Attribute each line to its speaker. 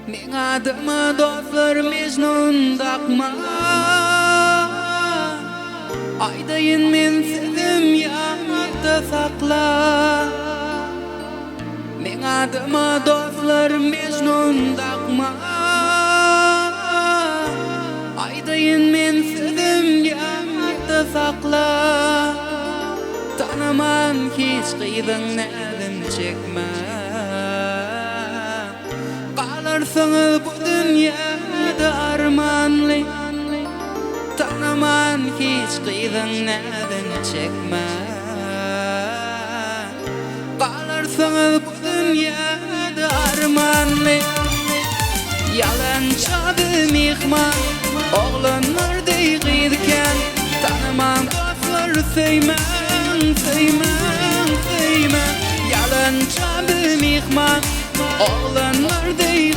Speaker 1: Men adıma dostlar Mecnun takma. Aydayın men sevdim yadda sakla. Men adıma dostlar Mecnun takma. Aydayın men sevdim yadda sakla. Tanıman hiç kıydın nedin çekme. Kalarsınız bu dünyada armanlı. Tanıman hiç kıydın nedin çekme. Kalarsınız bu dünyada armanlı. Yalançadı mihman oğlanlar deygidiken. Tanıman dostlar seymen, seymen, seymen. Yalançadı mihman oğlanlar deygidiken.